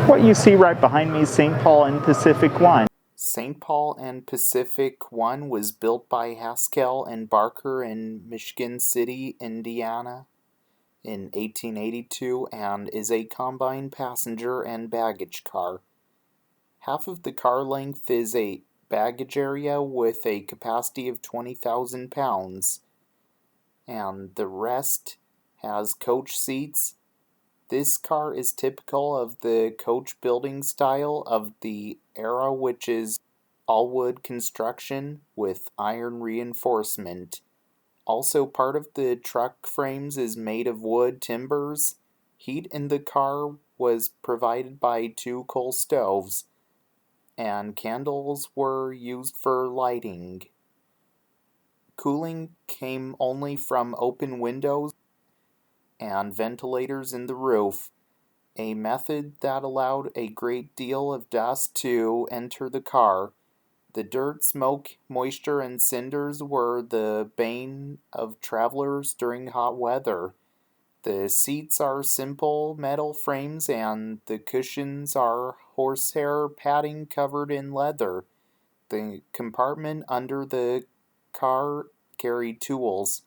What you see right behind me is St. Paul and Pacific One. St. Paul and Pacific One was built by Haskell and Barker in Michigan City, Indiana in 1882 and is a combined passenger and baggage car. Half of the car length is a baggage area with a capacity of 20,000 pounds, and the rest has coach seats. This car is typical of the coach building style of the era, which is all wood construction with iron reinforcement. Also, part of the truck frames is made of wood timbers. Heat in the car was provided by two coal stoves, and candles were used for lighting. Cooling came only from open windows and ventilators in the roof, a method that allowed a great deal of dust to enter the car. The dirt, smoke, moisture, and cinders were the bane of travelers during hot weather. The seats are simple metal frames and the cushions are horsehair padding covered in leather. The compartment under the car carried tools.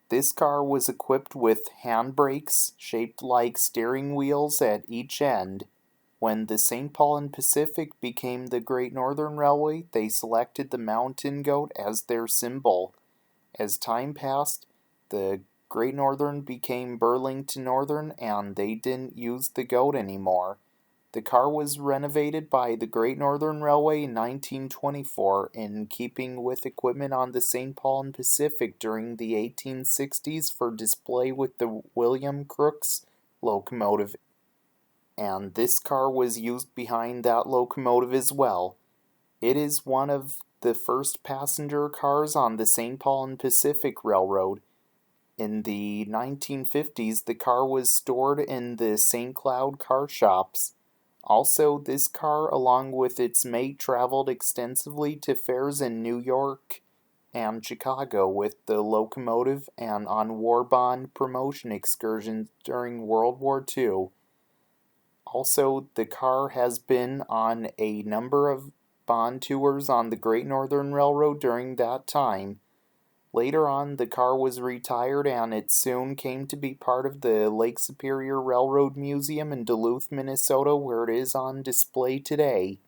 This car was equipped with handbrakes shaped like steering wheels at each end. When the St. Paul and Pacific became the Great Northern Railway, they selected the mountain goat as their symbol. As time passed, the Great Northern became Burlington Northern and they didn't use the goat anymore. The car was renovated by the Great Northern Railway in 1924 in keeping with equipment on the St. Paul and Pacific during the 1860s for display with the William Crookes locomotive, and this car was used behind that locomotive as well. It is one of the first passenger cars on the St. Paul and Pacific Railroad. In the 1950s, the car was stored in the St. Cloud car shops. Also, this car, along with its mate, traveled extensively to fairs in New York and Chicago with the locomotive and on war bond promotion excursions during World War II. Also, the car has been on a number of bond tours on the Great Northern Railroad during that time. Later on, the car was retired and it soon came to be part of the Lake Superior Railroad Museum in Duluth, Minnesota, where it is on display today.